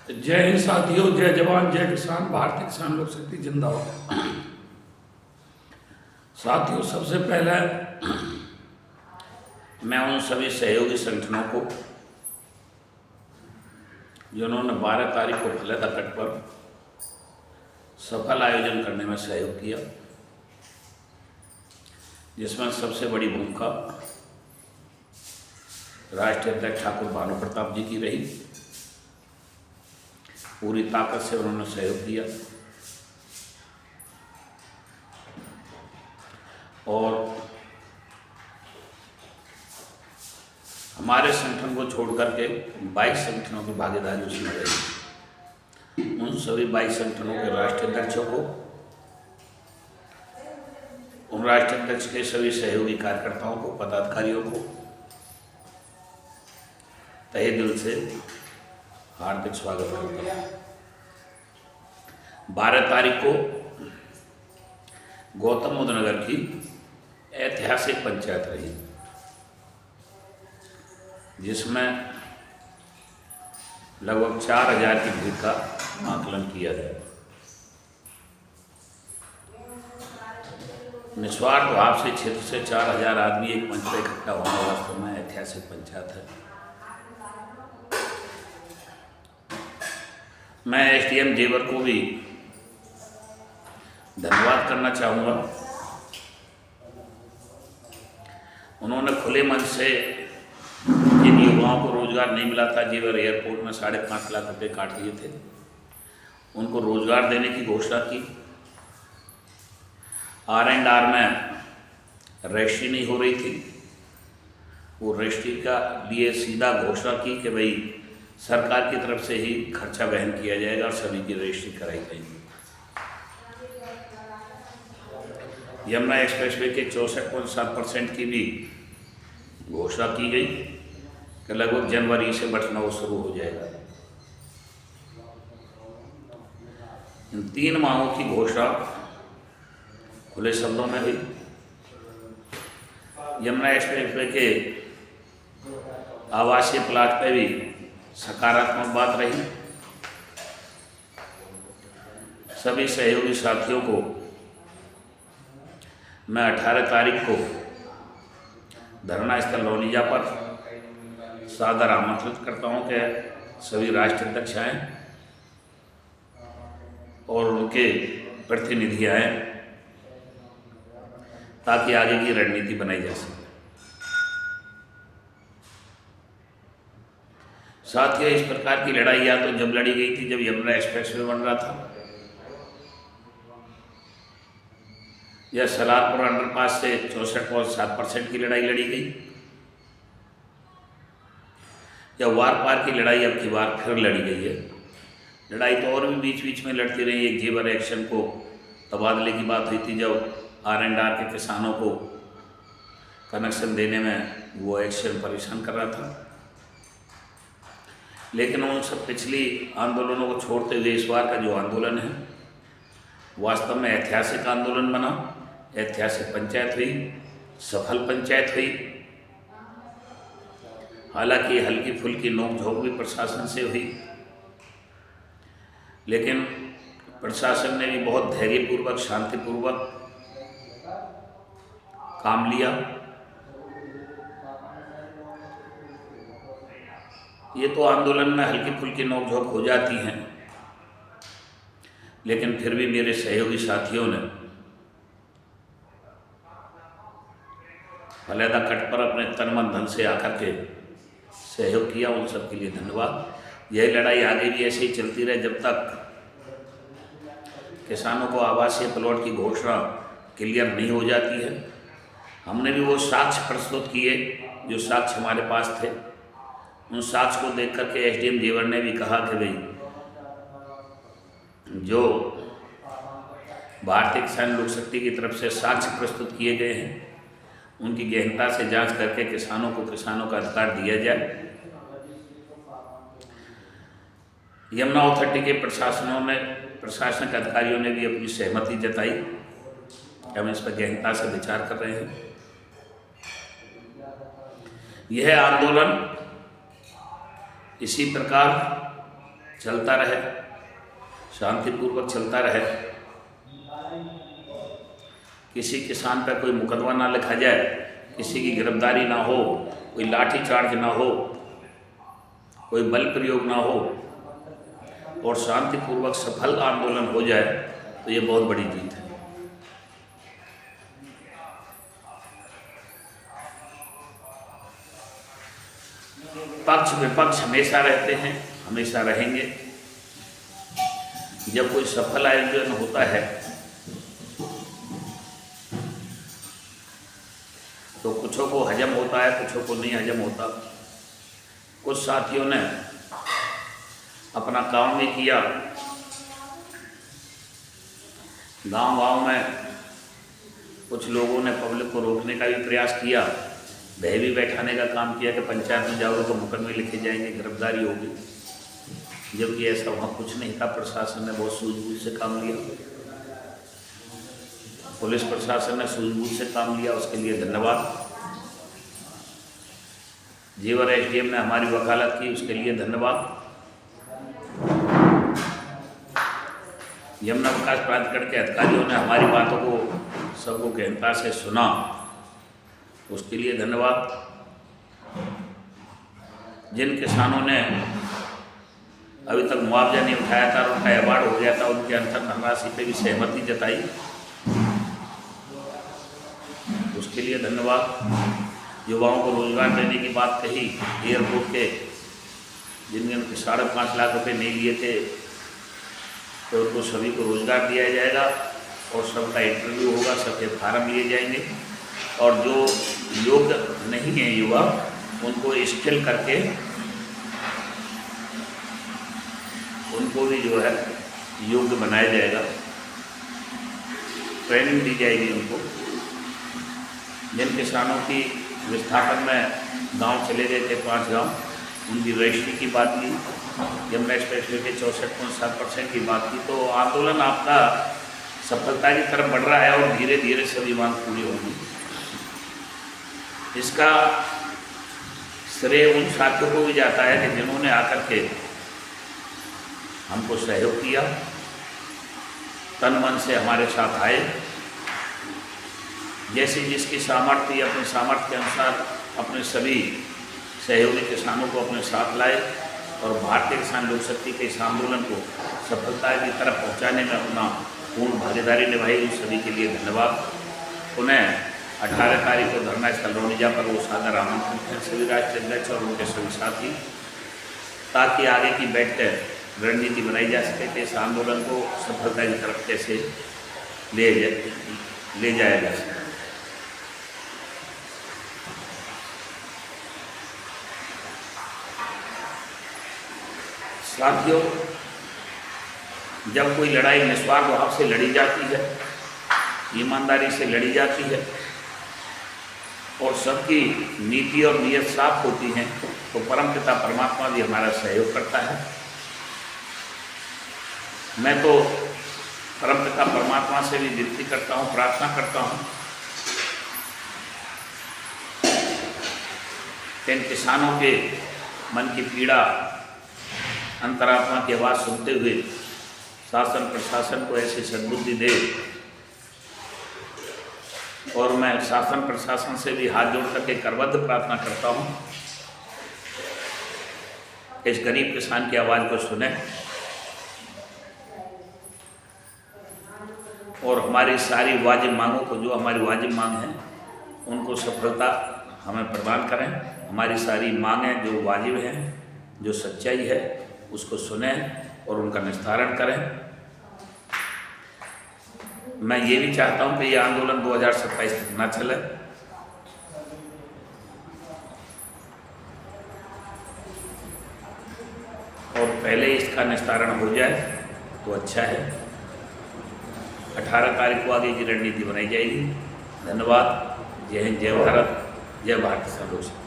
जय हिंद साथियों, जय जवान जय किसान। भारतीय किसान लोक शक्ति जिंदाबाद। साथियों, सबसे पहले मैं उन सभी सहयोगी संगठनों को जिन्होंने 12 तारीख को फलैदा कट पर सफल आयोजन करने में सहयोग किया, जिसमें सबसे बड़ी भूमिका राष्ट्रीय अध्यक्ष ठाकुर भानु प्रताप जी की रही। पूरी ताकत से उन्होंने सहयोग दिया और हमारे संगठन को छोड़ करके 22 संगठनों की भागीदारी उसमें रही। उन सभी 22 संगठनों के राष्ट्रीय अध्यक्षों को, उन राष्ट्रीय अध्यक्ष के सभी सहयोगी कार्यकर्ताओं को, पदाधिकारियों को तहे दिल से हार्दिक स्वागत करता हूँ। 12 तारीख को गौतम बुद्ध नगर की ऐतिहासिक पंचायत रही, जिसमें लगभग 4000 की भीड़ का आकलन किया गया। निस्वार्थ भाव से क्षेत्र से 4000 आदमी एक मंच पर इकट्ठा होना वास्तव में ऐतिहासिक पंचायत है। मैं एसडीएम जेवर को भी धन्यवाद करना चाहूँगा। उन्होंने खुले मन से जिन युवाओं को रोजगार नहीं मिला था, जेवर एयरपोर्ट में 5.5 लाख रुपए काट लिए थे, उनको रोजगार देने की घोषणा की। R&R में रजिस्ट्री नहीं हो रही थी, वो रजिस्ट्री का लिए सीधा घोषणा की कि भाई सरकार की तरफ से ही खर्चा वहन किया जाएगा और सभी की रजिस्ट्री कराई जाएगी। यमुना एक्सप्रेसवे के 64.7% की भी घोषणा की गई कि लगभग जनवरी से बढ़ना वो शुरू हो जाएगा। इन 3 मांगों की घोषणा खुले शब्दों में हुई। यमुना एक्सप्रेसवे के आवासीय प्लाट पे भी सकारात्मक बात रही। सभी सहयोगी साथियों को मैं 18 तारीख को धरना स्थल लोनिजा पर सादर आमंत्रित करता हूं कि सभी राष्ट्रीय अध्यक्ष आएँ और उनके प्रतिनिधि आएँ, ताकि आगे की रणनीति बनाई जा सके। साथियों, इस प्रकार की लड़ाई या तो जब लड़ी गई थी जब यमुना एक्सप्रेसवे बन रहा था, या सलारपुर अंडरपास से 64.7% की लड़ाई लड़ी गई, या वार पार की लड़ाई अब की बार फिर लड़ी गई है। लड़ाई तो और भी बीच बीच में लड़ती रही। एक जेवर एक्शन को तबादले की बात हुई थी, जब R&R के किसानों को कनेक्शन देने में वो एक्शन परेशान कर रहा था। लेकिन उन सब पिछली आंदोलनों को छोड़ते हुए इस बार का जो आंदोलन है वास्तव में ऐतिहासिक आंदोलन बना। ऐतिहासिक पंचायत हुई, सफल पंचायत हुई। हालांकि हल्की फुल्की नोकझोंक भी प्रशासन से हुई, लेकिन प्रशासन ने भी बहुत धैर्यपूर्वक, शांतिपूर्वक काम लिया। ये तो आंदोलन में हल्की फुल्की नोकझोंक हो जाती हैं, लेकिन फिर भी मेरे सहयोगी साथियों ने फलैदा कट पर अपने तन मन धन से आकर के सहयोग किया। उन सब के लिए धन्यवाद। यह लड़ाई आगे भी ऐसे ही चलती रहे जब तक किसानों को आवासीय प्लॉट की घोषणा क्लियर नहीं हो जाती है। हमने भी वो साक्ष्य प्रस्तुत किए जो साक्ष्य हमारे पास थे। उन साक्ष्य को देख करके एसडीएम जेवर ने भी कहा कि भाई जो भारतीय किसान लोक शक्ति की तरफ से साक्ष्य प्रस्तुत किए गए हैं उनकी गहनता से जांच करके किसानों को किसानों का अधिकार दिया जाए। यमुना अथॉरिटी के प्रशासनिक अधिकारियों ने भी अपनी सहमति जताई। हम इस पर गहनता से विचार कर रहे हैं। यह आंदोलन इसी प्रकार चलता रहे, शांतिपूर्वक चलता रहे। किसी किसान पर कोई मुकदमा ना लिखा जाए, किसी की गिरफ्तारी ना हो, कोई लाठी चार्ज ना हो, कोई बल प्रयोग ना हो और शांतिपूर्वक सफल आंदोलन हो जाए, तो ये बहुत बड़ी जीत है। पक्ष विपक्ष हमेशा रहते हैं, हमेशा रहेंगे। जब कोई सफल आयोजन होता है तो कुछों को हजम होता है, कुछों को नहीं हजम होता। कुछ साथियों ने अपना काम भी किया, गांव-गांव में कुछ लोगों ने पब्लिक को रोकने का भी प्रयास किया, भय भी बैठाने का काम किया कि पंचायत में जाओगे तो मुकदमे लिखे जाएंगे, गिरफ्तारी होगी। जबकि ऐसा वहाँ कुछ नहीं था। प्रशासन ने बहुत सूझबूझ से काम लिया, पुलिस प्रशासन ने सूझबूझ से काम लिया, उसके लिए धन्यवाद। जेवर एसडीएम ने हमारी वकालत की, उसके लिए धन्यवाद। यमुना विकास प्राधिकरण के अधिकारियों ने हमारी बातों को सबको गहनता से सुना, उसके लिए धन्यवाद। जिन किसानों ने अभी तक मुआवजा नहीं उठाया था और उनका अवार्ड हो गया था, उनके अंतर धनराशि पे भी सहमति जताई, उसके लिए धन्यवाद। युवाओं को रोजगार देने की बात कही, एयरपोर्ट के जिनके 5.5 लाख रुपए नहीं लिए थे तो उनको सभी को रोजगार दिया जाएगा और सबका इंटरव्यू होगा, सबके फार्म लिए जाएंगे और जो योग्य नहीं है युवा उनको स्किल करके उनको भी जो है योग्य बनाया जाएगा, ट्रेनिंग दी जाएगी उनको। जिन किसानों की विस्थापन में गांव चले गए थे 5 गांव, उनकी रजिस्ट्री की बात की, यमुना एक्सप्रेसवे के 64.7% की बात की। तो आंदोलन आपका सफलता की तरफ बढ़ रहा है और धीरे धीरे सभी मांग पूरी होगी। इसका श्रेय उन साथियों को भी जाता है कि जिन्होंने आकर के हमको सहयोग किया, तन मन से हमारे साथ आए। जैसे जिसकी सामर्थ्य अपने सामर्थ्य के अनुसार अपने सभी सहयोगी किसानों को अपने साथ लाए और भारतीय किसान लोक शक्ति के इस आंदोलन को सफलता की तरफ पहुंचाने में अपना पूर्ण भागीदारी निभाई, उस सभी के लिए धन्यवाद। उन्हें 18 तारीख को धरना स्थल रोनिजा पर वो सादर आमंत्रित हैं सभी राष्ट्रीय अध्यक्ष और उनके सभी साथी, ताकि आगे की बैठकर रणनीति बनाई जा सके कि इस आंदोलन को सफलता की तरफ कैसे ले जाया जा सके। साथियों, जब कोई लड़ाई निस्वार्थ भाव से लड़ी जाती है, ईमानदारी से लड़ी जाती है और सबकी नीति और नीयत साफ होती है, तो परमपिता परमात्मा भी हमारा सहयोग करता है। मैं तो परमपिता परमात्मा से भी विनती करता हूँ, प्रार्थना करता हूँ कि इन किसानों के मन की पीड़ा, अंतरात्मा की आवाज़ सुनते हुए शासन प्रशासन को ऐसी सद्बुद्धि दे। और मैं शासन प्रशासन से भी हाथ जोड़ करके करबद्ध प्रार्थना करता हूँ कि इस गरीब किसान की आवाज़ को सुने और हमारी सारी वाजिब मांगों को, जो हमारी वाजिब मांग है, उनको सफलता हमें प्रदान करें। हमारी सारी मांगें जो वाजिब हैं, जो सच्चाई है, उसको सुने और उनका निस्तारण करें। मैं ये भी चाहता हूं कि ये आंदोलन 2027 तक ना चले। और पहले इसका निस्तारण हो जाए तो अच्छा है। 18 तारीख को आगे की रणनीति बनाई जाएगी। धन्यवाद। जय हिंद, जय भारत, जय भारत।